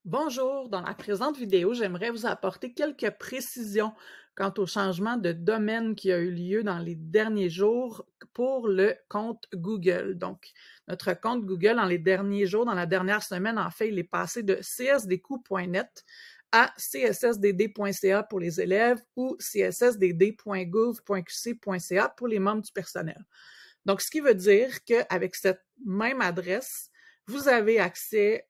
Bonjour, dans la présente vidéo, j'aimerais vous apporter quelques précisions quant au changement de domaine qui a eu lieu dans les derniers jours pour le compte Google. Donc, notre compte Google, dans les derniers jours, dans la dernière semaine, en fait, il est passé de csdq.net à cssdd.ca pour les élèves ou cssdd.gouv.qc.ca pour les membres du personnel. Donc, ce qui veut dire qu'avec cette même adresse, vous avez accès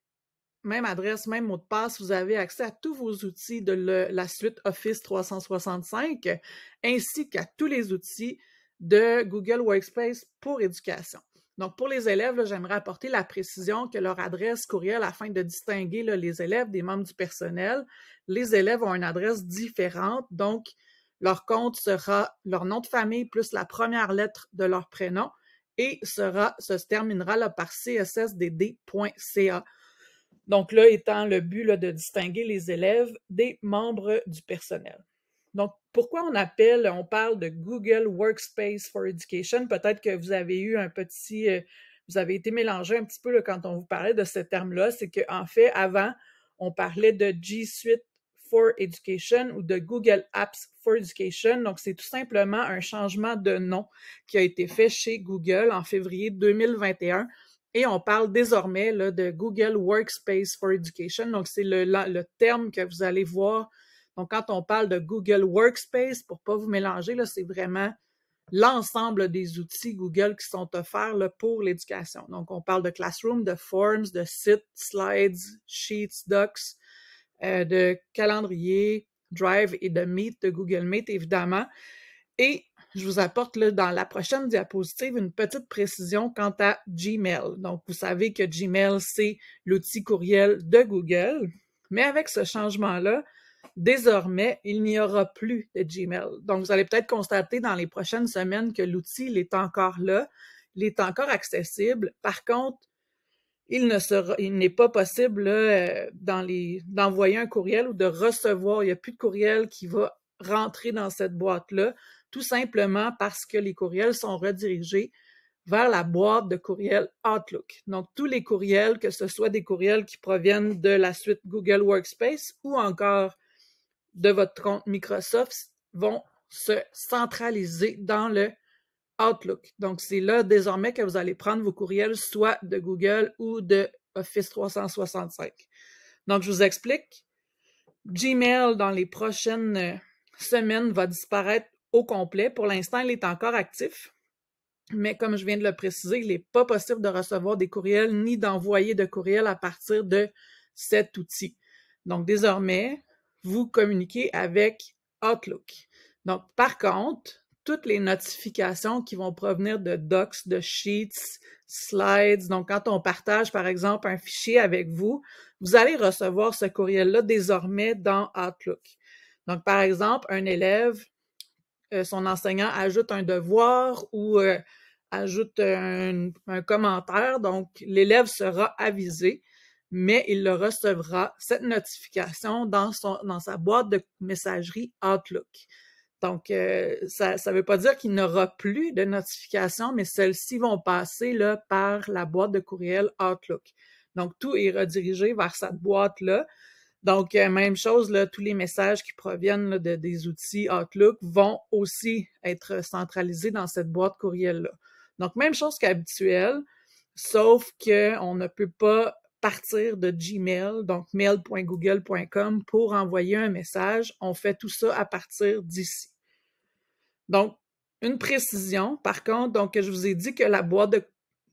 même adresse, même mot de passe, vous avez accès à tous vos outils de la suite Office 365, ainsi qu'à tous les outils de Google Workspace pour éducation. Donc, pour les élèves, j'aimerais apporter la précision que leur adresse courriel, afin de distinguer les élèves des membres du personnel, les élèves ont une adresse différente. Donc, leur compte sera leur nom de famille plus la première lettre de leur prénom et se terminera là, par cssdd.ca. Donc là, étant le but là, de distinguer les élèves des membres du personnel. Donc, pourquoi on parle de Google Workspace for Education? Peut-être que vous avez eu vous avez été mélangé un petit peu là, quand on vous parlait de ce terme-là. C'est qu'en fait, avant, on parlait de G Suite for Education ou de Google Apps for Education. Donc, c'est tout simplement un changement de nom qui a été fait chez Google en février 2021. Et on parle désormais là, de Google Workspace for Education. Donc, c'est le terme que vous allez voir. Donc, quand on parle de Google Workspace, pour ne pas vous mélanger, là, c'est vraiment l'ensemble des outils Google qui sont offerts là, pour l'éducation. Donc, on parle de Classroom, de Forms, de Sites, Slides, Sheets, Docs, de calendrier, Drive et de Meet, de Google Meet, évidemment. Et je vous apporte là, dans la prochaine diapositive une petite précision quant à Gmail. Donc, vous savez que Gmail, c'est l'outil courriel de Google, mais avec ce changement-là, désormais, il n'y aura plus de Gmail. Donc, vous allez peut-être constater dans les prochaines semaines que l'outil, il est encore là, il est encore accessible. Par contre, il n'est pas possible là, d'envoyer un courriel ou de recevoir. Il n'y a plus de courriel qui va rentrer dans cette boîte-là, tout simplement parce que les courriels sont redirigés vers la boîte de courriel Outlook. Donc, tous les courriels, que ce soit des courriels qui proviennent de la suite Google Workspace ou encore de votre compte Microsoft, vont se centraliser dans le Outlook. Donc, c'est là désormais que vous allez prendre vos courriels soit de Google ou de Office 365. Donc, je vous explique. Gmail, dans les prochaines semaines, va disparaître au complet. Pour l'instant, il est encore actif. Mais comme je viens de le préciser, il n'est pas possible de recevoir des courriels ni d'envoyer de courriels à partir de cet outil. Donc, désormais, vous communiquez avec Outlook. Donc, par contre, toutes les notifications qui vont provenir de Docs, de Sheets, Slides, donc quand on partage, par exemple, un fichier avec vous, vous allez recevoir ce courriel-là désormais dans Outlook. Donc, par exemple, un élève, son enseignant ajoute un devoir ou ajoute un commentaire, donc l'élève sera avisé, mais il le recevra, cette notification, dans sa boîte de messagerie Outlook. Donc, ça ne veut pas dire qu'il n'aura plus de notifications, mais celles-ci vont passer là, par la boîte de courriel Outlook. Donc, tout est redirigé vers cette boîte-là. Donc, même chose, là, tous les messages qui proviennent là, des outils Outlook vont aussi être centralisés dans cette boîte courriel-là. Donc, même chose qu'habituel, sauf qu'on ne peut pas partir de Gmail, donc mail.google.com, pour envoyer un message. On fait tout ça à partir d'ici. Donc, une précision, par contre, donc je vous ai dit que la boîte de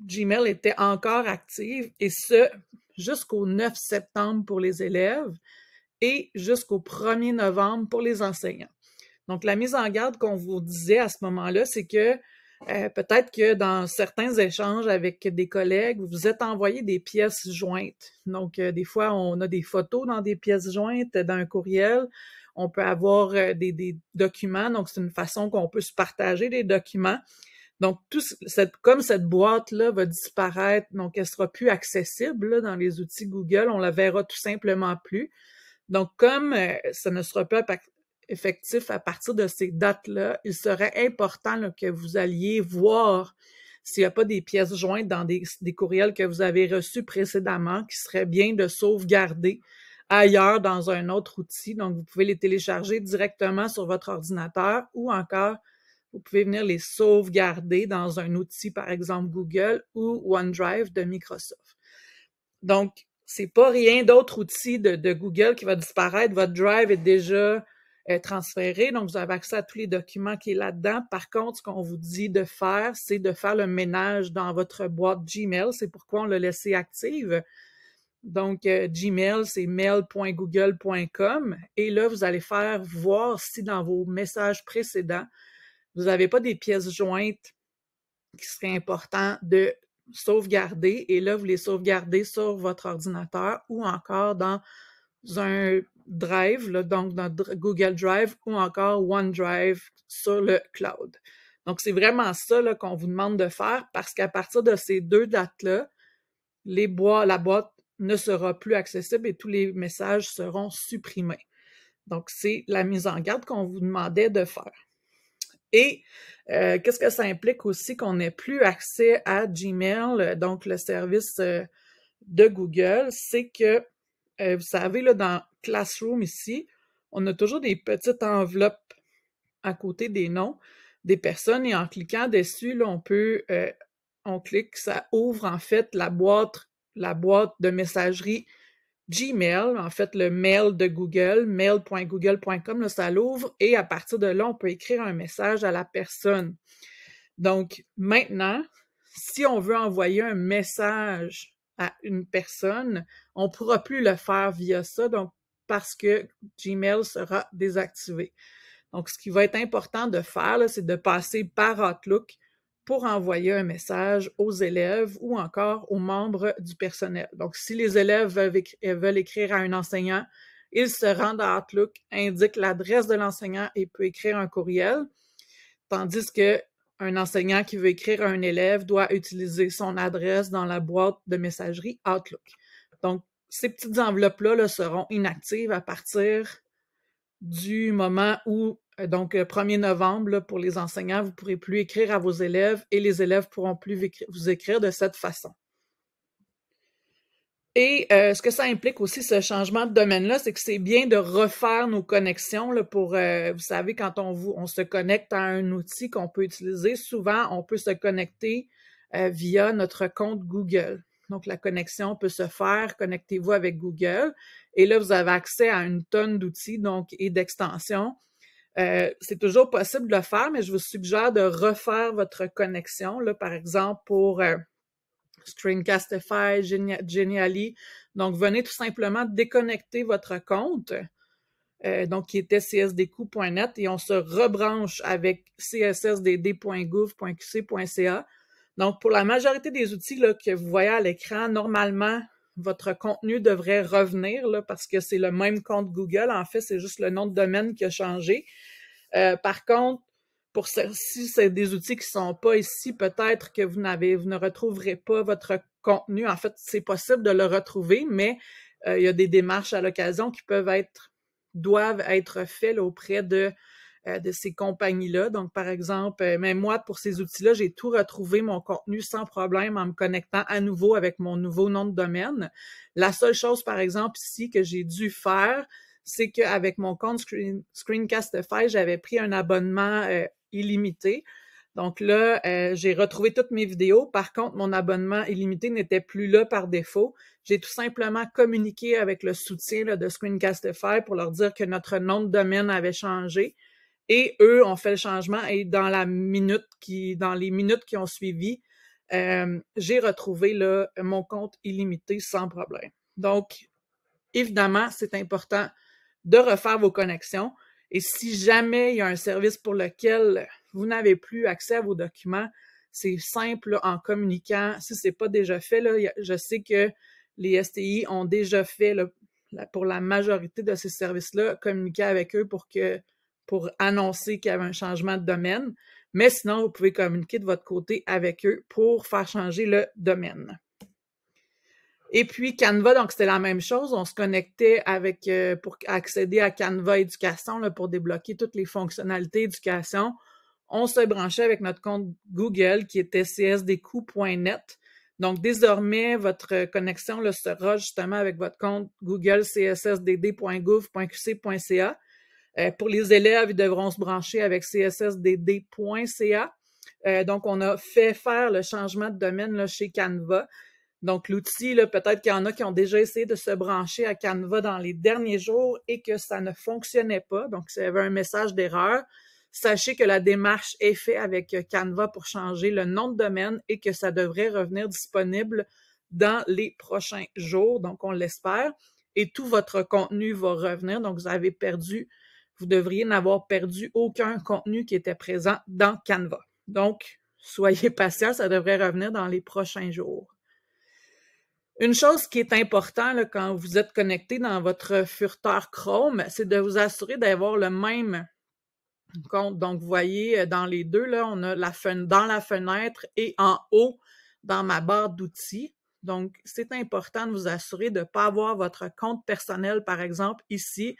Gmail était encore active, et ce, jusqu'au 9 septembre pour les élèves et jusqu'au 1er novembre pour les enseignants. Donc, la mise en garde qu'on vous disait à ce moment-là, c'est que peut-être que dans certains échanges avec des collègues, vous vous êtes envoyé des pièces jointes. Donc, des fois, on a des photos dans des pièces jointes, dans un courriel. On peut avoir des documents. Donc, c'est une façon qu'on peut se partager des documents. Donc, comme cette boîte-là va disparaître, donc elle sera plus accessible là, dans les outils Google, on la verra tout simplement plus. Donc, comme ça ne sera pas effectif à partir de ces dates-là, il serait important là, que vous alliez voir s'il n'y a pas des pièces jointes dans des courriels que vous avez reçus précédemment, qui serait bien de sauvegarder ailleurs dans un autre outil. Donc, vous pouvez les télécharger directement sur votre ordinateur ou encore, vous pouvez venir les sauvegarder dans un outil, par exemple Google ou OneDrive de Microsoft. Donc, c'est pas rien d'autre outil de Google qui va disparaître. Votre Drive est déjà transféré, donc vous avez accès à tous les documents qui est là-dedans. Par contre, ce qu'on vous dit de faire, c'est de faire le ménage dans votre boîte Gmail. C'est pourquoi on l'a laissé active. Donc, Gmail, c'est mail.google.com. Et là, vous allez faire voir si dans vos messages précédents, vous n'avez pas des pièces jointes qui seraient importantes de sauvegarder. Et là, vous les sauvegardez sur votre ordinateur ou encore dans un Drive, là, donc dans Google Drive ou encore OneDrive sur le cloud. Donc, c'est vraiment ça là, qu'on vous demande de faire parce qu'à partir de ces deux dates-là, la boîte ne sera plus accessible et tous les messages seront supprimés. Donc, c'est la mise en garde qu'on vous demandait de faire. Et qu'est-ce que ça implique aussi qu'on n'ait plus accès à Gmail, donc le service de Google, c'est que, vous savez, là, dans Classroom ici, on a toujours des petites enveloppes à côté des noms des personnes et en cliquant dessus, là, on clique, ça ouvre en fait la boîte de messagerie Gmail, en fait le mail de Google, mail.google.com, ça l'ouvre et à partir de là, on peut écrire un message à la personne. Donc maintenant, si on veut envoyer un message à une personne, on ne pourra plus le faire via ça, donc parce que Gmail sera désactivé. Donc, ce qui va être important de faire, c'est de passer par Outlook pour envoyer un message aux élèves ou encore aux membres du personnel. Donc, si les élèves veulent écrire à un enseignant, ils se rendent à Outlook, indiquent l'adresse de l'enseignant et peut écrire un courriel, tandis qu'un enseignant qui veut écrire à un élève doit utiliser son adresse dans la boîte de messagerie Outlook. Donc, ces petites enveloppes-là seront inactives à partir du moment où, donc 1er novembre, là, pour les enseignants, vous ne pourrez plus écrire à vos élèves et les élèves ne pourront plus vous écrire de cette façon. Et ce que ça implique aussi, ce changement de domaine-là, c'est que c'est bien de refaire nos connexions là, pour, vous savez, quand on se connecte à un outil qu'on peut utiliser, souvent, on peut se connecter via notre compte Google. Donc, la connexion peut se faire, connectez-vous avec Google. Et là, vous avez accès à une tonne d'outils et d'extensions. C'est toujours possible de le faire, mais je vous suggère de refaire votre connexion, là, par exemple, pour Screencastify, Genially. Donc, venez tout simplement déconnecter votre compte, donc qui était csdq.net, et on se rebranche avec cssdd.gouv.qc.ca. Donc, pour la majorité des outils là, que vous voyez à l'écran, normalement, votre contenu devrait revenir là, parce que c'est le même compte Google. En fait, c'est juste le nom de domaine qui a changé. Par contre, si c'est des outils qui ne sont pas ici, peut-être que vous ne retrouverez pas votre contenu. En fait, c'est possible de le retrouver, mais il y a des démarches à l'occasion qui doivent être faites là, auprès de ces compagnies-là. Donc, par exemple, même moi, pour ces outils-là, j'ai tout retrouvé mon contenu sans problème en me connectant à nouveau avec mon nouveau nom de domaine. La seule chose, par exemple, ici, que j'ai dû faire, c'est qu'avec mon compte Screencastify, j'avais pris un abonnement illimité. Donc là, j'ai retrouvé toutes mes vidéos. Par contre, mon abonnement illimité n'était plus là par défaut. J'ai tout simplement communiqué avec le soutien là, de Screencastify pour leur dire que notre nom de domaine avait changé. Et eux ont fait le changement et dans les minutes qui ont suivi, j'ai retrouvé là, mon compte illimité sans problème. Donc, évidemment, c'est important de refaire vos connexions. Et si jamais il y a un service pour lequel vous n'avez plus accès à vos documents, c'est simple là, en communiquant. Si ce n'est pas déjà fait, là, je sais que les STI ont déjà fait là, pour la majorité de ces services-là, communiquer avec eux pour annoncer qu'il y avait un changement de domaine. Mais sinon, vous pouvez communiquer de votre côté avec eux pour faire changer le domaine. Et puis Canva, donc c'était la même chose. On se connectait pour accéder à Canva Éducation là, pour débloquer toutes les fonctionnalités éducation. On se branchait avec notre compte Google qui était csdq.net. Donc, désormais, votre connexion là, sera justement avec votre compte Google cssdd.gouv.qc.ca. Pour les élèves, ils devront se brancher avec cssdd.ca. Donc, on a fait faire le changement de domaine là, chez Canva. Donc, l'outil, là, peut-être qu'il y en a qui ont déjà essayé de se brancher à Canva dans les derniers jours et que ça ne fonctionnait pas. Donc, s'il y avait un message d'erreur, sachez que la démarche est faite avec Canva pour changer le nom de domaine et que ça devrait revenir disponible dans les prochains jours. Donc, on l'espère. Et tout votre contenu va revenir. Donc, vous devriez n'avoir perdu aucun contenu qui était présent dans Canva. Donc, soyez patient, ça devrait revenir dans les prochains jours. Une chose qui est importante là, quand vous êtes connecté dans votre furteur Chrome, c'est de vous assurer d'avoir le même compte. Donc, vous voyez, dans les deux, là, on a dans la fenêtre et en haut, dans ma barre d'outils. Donc, c'est important de vous assurer de ne pas avoir votre compte personnel, par exemple, ici,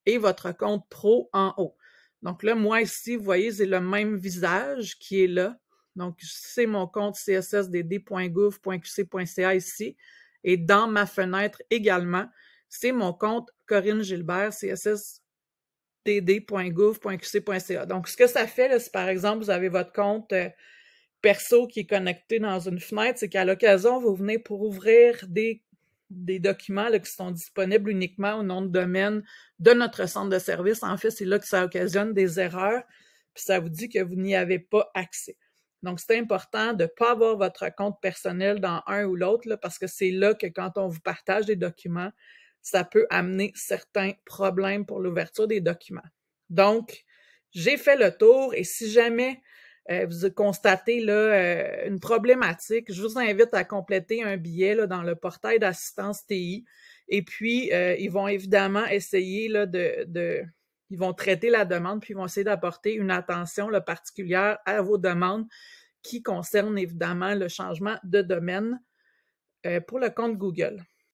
et votre compte pro en haut. Donc là, moi, ici, vous voyez, c'est le même visage qui est là. Donc, c'est mon compte cssdd.gouv.qc.ca ici. Et dans ma fenêtre également, c'est mon compte Corinne Gilbert, cssdd.gouv.qc.ca. Donc, ce que ça fait, là, si par exemple, vous avez votre compte perso qui est connecté dans une fenêtre, c'est qu'à l'occasion, vous venez pour ouvrir des documents là, qui sont disponibles uniquement au nom de domaine de notre centre de service. En fait, c'est là que ça occasionne des erreurs, puis ça vous dit que vous n'y avez pas accès. Donc, c'est important de ne pas avoir votre compte personnel dans un ou l'autre, là, parce que c'est là que quand on vous partage des documents, ça peut amener certains problèmes pour l'ouverture des documents. Donc, j'ai fait le tour et si jamais vous constatez là, une problématique, je vous invite à compléter un billet là, dans le portail d'assistance TI. Et puis, ils vont évidemment essayer là, ils vont traiter la demande, puis ils vont essayer d'apporter une attention là, particulière à vos demandes qui concernent évidemment le changement de domaine pour le compte Google.